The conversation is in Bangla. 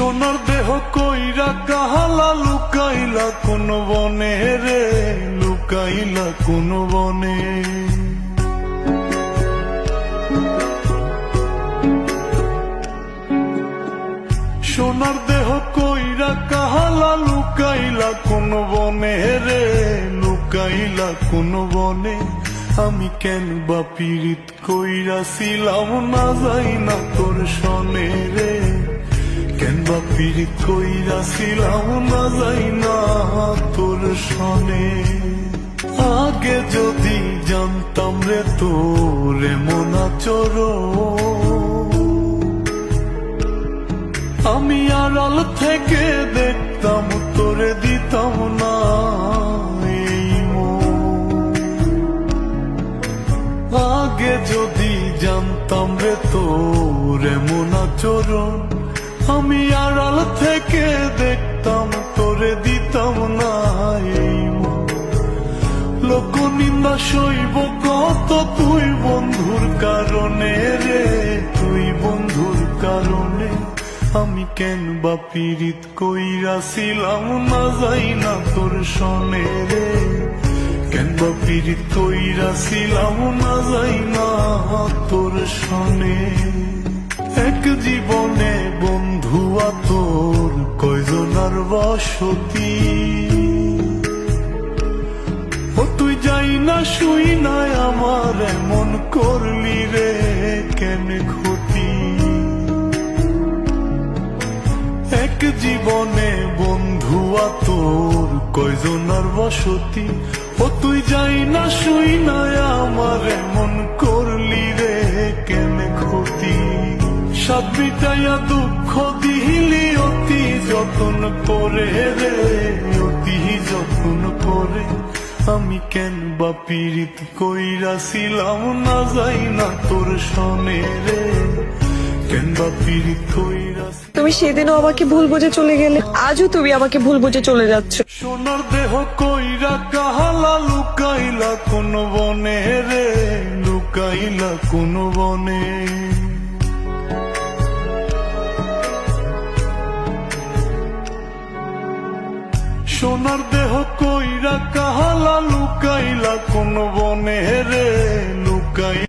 সোনার দেহ কইরা কাহালা লুকাইলা কোন বনে রে, লুকাইলা কোন বনে। সোনার দেহ কইরা কাহালা লুকাইলা কোন বনে রে, লুকাইলা কোন বনে। আমি কেন বা পীড়িত কইরাছিলাম না যাই না তোর সনে রে, কেন বা পীড়িত কইরাছিলাম না যাই না তোর সনে। আগে যদি জানতাম রে তোর এমন আচরণ, আমি আড়াল থেকে দেখতাম তোরে দিতাম না এই মন। আগে যদি জানতাম রে তোর এমন আচরণ, আমি আড়াল থেকে দেখতাম তোরে দিতাম না এই মন। লোক নিন্দা সইব কত তুই বন্ধুর কারণে রে, তুই বন্ধুর কারণে। আমি কেন বা পীড়িত কইরাছিলাম না যাই না তোর সনে রে, কেন বা পীড়িত কইরাছিলাম না যাই না তোর সনে। এক জীবনে বন্ধু তোর কয়জনার বসতি, ও তুই যাই না শুই না আমার এমন করলি রে কেন ক্ষতি। এক জীবনে বন্ধু তোর কয়জনার বসতি, ও তুই যাই না শুই না আমার এমন করলি রে কেন ক্ষতি। সাত বিটাইয়া দুঃখ দিলি অতি যতন করে রে, অতি যতন করে। আমি কেন বা পীড়িত কইরাছিলাম না যাই না তোর সনে রে, কেন বা পীড়িত কইরাছি। তুমি সেদিনও আমাকে ভুল বুঝে চলে গেলে, আজও তুমি আমাকে ভুল বুঝে চলে যাচ্ছ। সোনার দেহ কইরা কাহালা লুকাইলা কোন বনে রে, লুকাইলা কোন বনে। সোনার দেহ কইরা কাহালা লুকাইলা কোন বনে রে, লুকাই